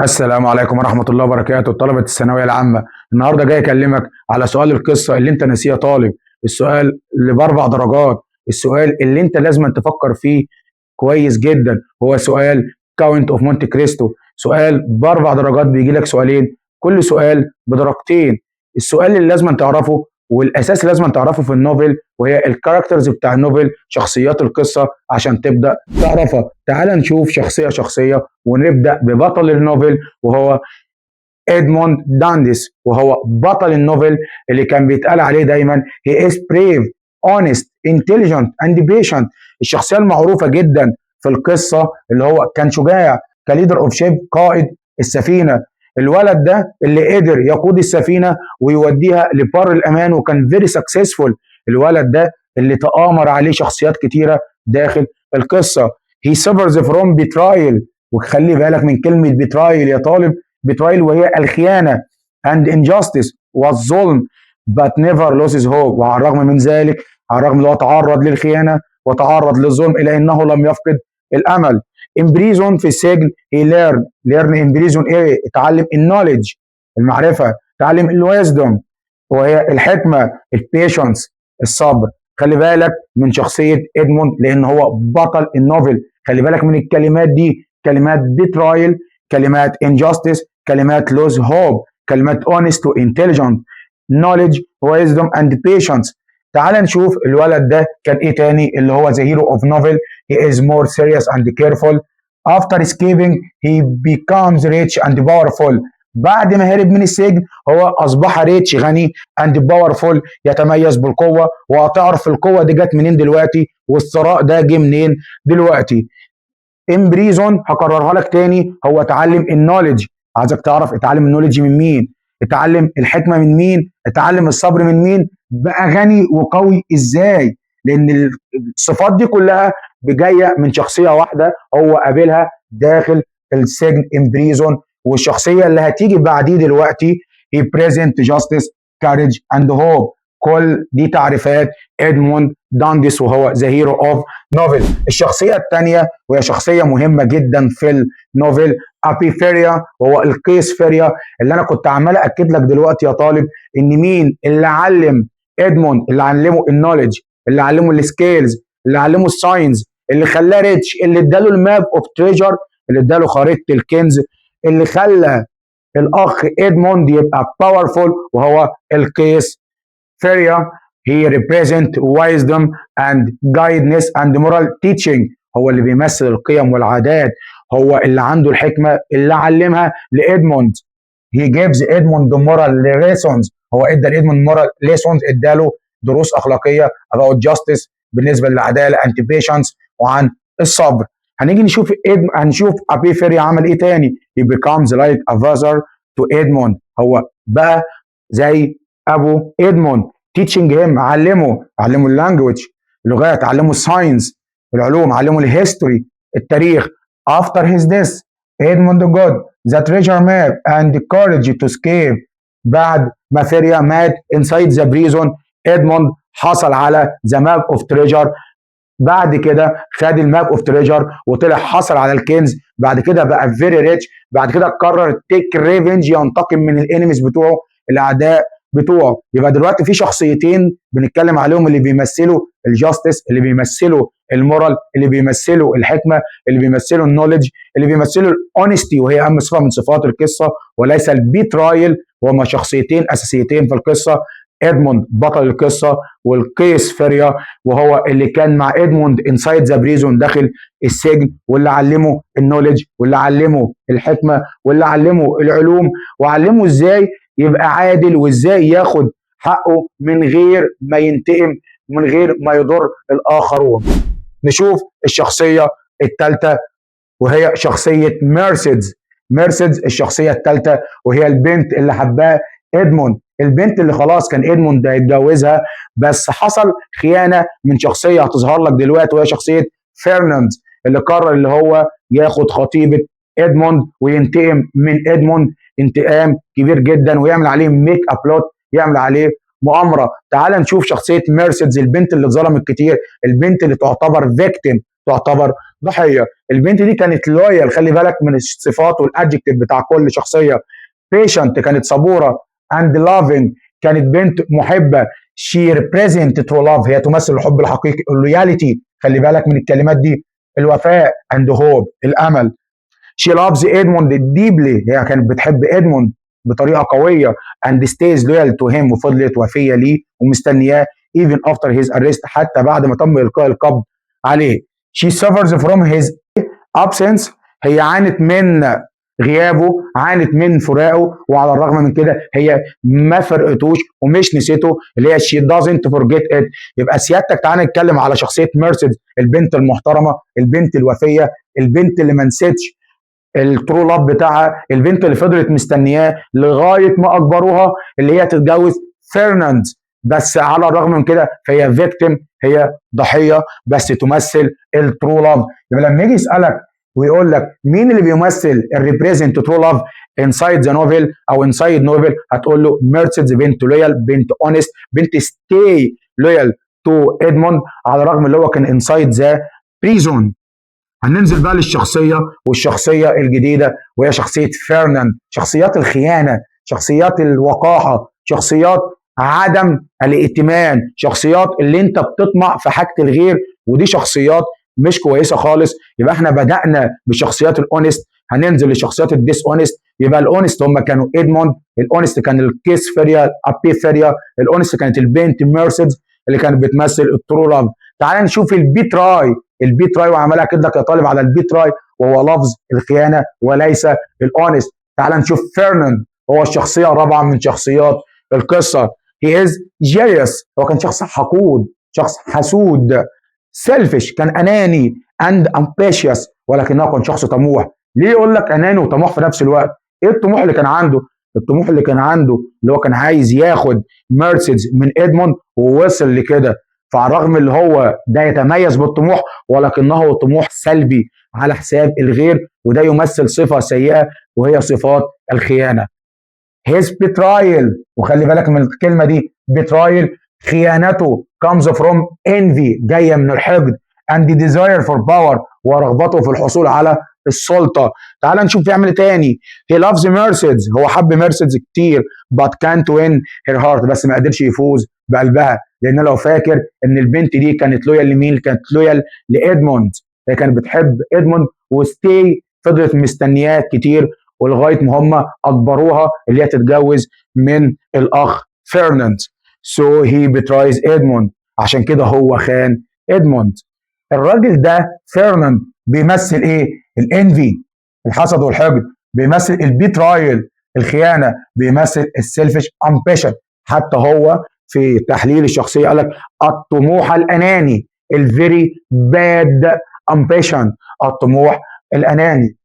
السلام عليكم ورحمة الله وبركاته، طلبة الثانوية العامة. النهارده جاي أكلمك على سؤال القصة اللي أنت ناسيه يا طالب، السؤال اللي بأربع درجات، السؤال اللي أنت لازم تفكر فيه كويس جدا. هو سؤال كاونت اوف مونte كريستو، سؤال بأربع درجات، بيجي لك سؤالين، كل سؤال بدرجتين. السؤال اللي لازم تعرفه والأساس اللي لازم تعرفه في النوفل، وهي الكاركترز بتاع النوفل، شخصيات القصة عشان تبدأ تعرفها. تعال نشوف شخصية شخصية ونبدأ ببطل النوفل، وهو ادموند دانديس، وهو بطل النوفل اللي كان بيتقال عليه دايما he is brave, honest, intelligent and patient. الشخصية المعروفة جدا في القصة اللي هو كان شجاع كليدر اوف شيب، قائد السفينة. الولد ده اللي قدر يقود السفينة ويوديها لبر الأمان وكان very successful. الولد ده اللي تآمر عليه شخصيات كتيرة داخل القصة. he suffers from betrayal، وخلي بالك من كلمة betrayal يا طالب، betrayal وهي الخيانة، and injustice والظلم، but never loses hope. وعلى الرغم من ذلك، على الرغم ان هو تعرض للخيانة وتعرض للظلم، إلا أنه لم يفقد الأمل. in prison، في السجن، he learn in prison إيه؟ اتعلم النوليدج، المعرفة، اتعلم الويزدوم وهي الحكمة، البيشنس، الصبر. خلي بالك من شخصية ادموند لأن هو بطل النوفل. خلي بالك من الكلمات دي، كلمات betrayal، كلمات injustice، كلمات lose hope، كلمات honest و intelligent، knowledge، wisdom and patience. تعال نشوف الولد ده كان ايه تاني اللي هو the hero of novel. he is more serious and careful. after escaping he becomes rich and powerful. بعد ما هرب من السجن هو اصبح ريتش، غني، اند باورفول، يتميز بالقوه. وهتعرف القوه دي جت منين دلوقتي، والثراء ده جه منين دلوقتي. ان بريزون، هكررها لك تاني، هو اتعلم النوليدج. عايزك تعرف اتعلم النوليدج من مين، اتعلم الحكمه من مين، اتعلم الصبر من مين، بقى غني وقوي ازاي. لان الصفات دي كلها جايه من شخصيه واحده هو قابلها داخل السجن ان بريزون. والشخصيه اللي هتيجي بعديه دلوقتي هي بريزنت جاستس، كاريج اند هوب. كل دي تعريفات ادموند دانديس، وهو ذا هيرو اوف نوفل. الشخصيه الثانيه وهي شخصيه مهمه جدا في النوفل، ابيفيريا، وهو القيس فيريا، اللي انا كنت عمال اكد لك دلوقتي يا طالب ان مين اللي علم ادموند، اللي علمه النوليدج، اللي علمه السكيلز، اللي علمه الساينز، اللي خلاه ريتش، اللي اداله الماب اوف تريجر، اللي اداله خريطه الكنز، اللي خلى الاخ ادموند يبقى باورفول، وهو القيس فيريا. he represent wisdom and guidance and moral teaching. هو اللي بيمثل القيم والعادات، هو اللي عنده الحكمة اللي علمها لإدموند. he gives Edmund moral lessons. هو ادى لإدموند moral lessons، اداله دروس أخلاقية about justice، بالنسبة للعدالة and patience، وعن الصبر. هنيجي نشوف هنشوف أبي فيري عمل إيه تاني. he becomes like a father to Edmund. هو بقى زي أبو إدموند. teaching him، علمه اللانجوج، اللغات، علمه الساينس، العلوم، علمه الهيستوري، التاريخ. after his death Edmund got the treasure map and the courage to escape. بعد ما فيريا مات inside the prison، ادموند حصل على the map of treasure. بعد كده خد الماب اوف تريجر وطلع حصل على الكنز. بعد كده بقى فيري ريتش. بعد كده قرر تيك ريفنج، ينتقم من الانيميز بتوعه، الاعداء بتوعه. يبقى دلوقتي في شخصيتين بنتكلم عليهم، اللي بيمثلوا الجاستس، اللي بيمثلوا المورال، اللي بيمثلوا الحكمه، اللي بيمثلوا النوليدج، اللي بيمثلوا الاونستي، وهي اهم صفه من صفات القصه، وليس البيترايل. وهما شخصيتين اساسيتين في القصه، ادموند بطل القصه، والقيس فيريا، وهو اللي كان مع ادموند انسايد ذا بريزون، داخل السجن، واللي علمه النوليدج، واللي علمه الحكمه، واللي علمه العلوم، وعلمه ازاي يبقى عادل، وازاي ياخد حقه من غير ما ينتقم، من غير ما يضر الاخرون. نشوف الشخصيه الثالثه وهي شخصيه ميرسيدز. ميرسيدز الشخصيه الثالثه، وهي البنت اللي حبها ادموند، البنت اللي خلاص كان ادموند هيتجوزها، بس حصل خيانه من شخصيه هتظهر لك دلوقتي، وهي شخصيه فرناند، اللي قرر اللي هو ياخد خطيبه ادموند وينتقم من ادموند انتقام كبير جدا، ويعمل عليه ميك ابلوت، يعمل عليه مؤامره. تعال نشوف شخصيه ميرسيدز، البنت اللي اتظلمت كتير، البنت اللي تعتبر فيكتيم تعتبر ضحيه. البنت دي كانت لويال، خلي بالك من الصفات والادجكتيف بتاع كل شخصيه. patient كانت صبوره، and loving كانت بنت محبه. she represent true love هي تمثل الحب الحقيقي. loyalty خلي بالك من الكلمات دي. الوفاء and hope الامل. she loves Edmund deeply هي كانت بتحب ادموند بطريقه قويه. and stays loyal to him وفضلت وفيه ليه ومستنياه even after his arrest حتى بعد ما تم القاء القبض عليه. she suffers from his absence هي عانت من غيابه، عانت من فراقه، وعلى الرغم من كده هي ما فرقتوش ومش نسيته، اللي هي she doesn't forget it. يبقى سيادتك تعالى نتكلم على شخصيه ميرسيدس، البنت المحترمه، البنت الوفيه، البنت اللي ما نسيتش الترو لاب بتاعها، البنت اللي فضلت مستنياه لغايه ما اجبروها اللي هي تتجوز فرناند. بس على الرغم من كده فهي فيكتيم، هي ضحيه بس تمثل الترو لاب. يبقى لما يجي يسالك ويقول لك مين اللي بيمثل الريبريزنت ترو لاف انسايد ذا نوفل او انسايد نوفل، هتقول له ميرسيدس بنت لويال، بنت اونست، بنت ستي لويال تو ادموند على الرغم اللي هو كان انسايد ذا بريزون. هننزل بقى للشخصيه، والشخصيه الجديده وهي شخصيه فرناند. شخصيات الخيانه، شخصيات الوقاحه، شخصيات عدم الائتمان، شخصيات اللي انت بتطمع في حاجه الغير، ودي شخصيات مش كويسه خالص. يبقى احنا بدانا بشخصيات الاونست، هننزل لشخصيات الديس اونست. يبقى الاونست هم كانوا ادموند، الاونست كان الكيس فيريا ابي فيريا، الاونست كانت البنت ميرسيدس اللي كانت بتمثل الترو لاف. تعال نشوف البيتراي. البيتراي وعمال اكد لك يا طالب على البيتراي، وهو لفظ الخيانه وليس الاونست. تعال نشوف فرناند، هو الشخصيه الرابعه من شخصيات القصه. هي از جيريوس هو كان شخص حقود، شخص حسود. سيلفش كان اناني، اند امبيشيوس ولكنه كان شخص طموح. ليه يقول لك اناني وطموح في نفس الوقت؟ ايه الطموح اللي كان عنده؟ الطموح اللي كان عنده اللي هو كان عايز ياخد ميرسيدس من ادموند ووصل لكده. فعلى الرغم اللي هو ده يتميز بالطموح ولكنه طموح سلبي على حساب الغير، وده يمثل صفه سيئه وهي صفات الخيانه. his betrayal وخلي بالك من الكلمه دي betrayal خيانته comes from envy جايه من الحقد and desire for power ورغبته في الحصول على السلطه. تعال نشوف بيعمل تاني. he loves Mercedes هو حب ميرسيدس كتير but can't win her heart بس ما قدرش يفوز بقلبها. لان لو فاكر ان البنت دي كانت لويال لمين؟ كانت لويال لادموند، هي كانت بتحب ادموند وستي فضلت مستنياه كتير ولغايه ما هم اجبروها اللي هي تتجوز من الاخ فرناند. so he betrays Edmund عشان كده هو خان ادموند. الراجل ده فرناند بيمثل ايه؟ الانفي الحسد والحقد، بيمثل البيترايل الخيانه، بيمثل السيلفش امبيشن. حتى هو في تحليل الشخصيه قال لك الطموح الاناني الفيري باد امبيشن، الطموح الاناني.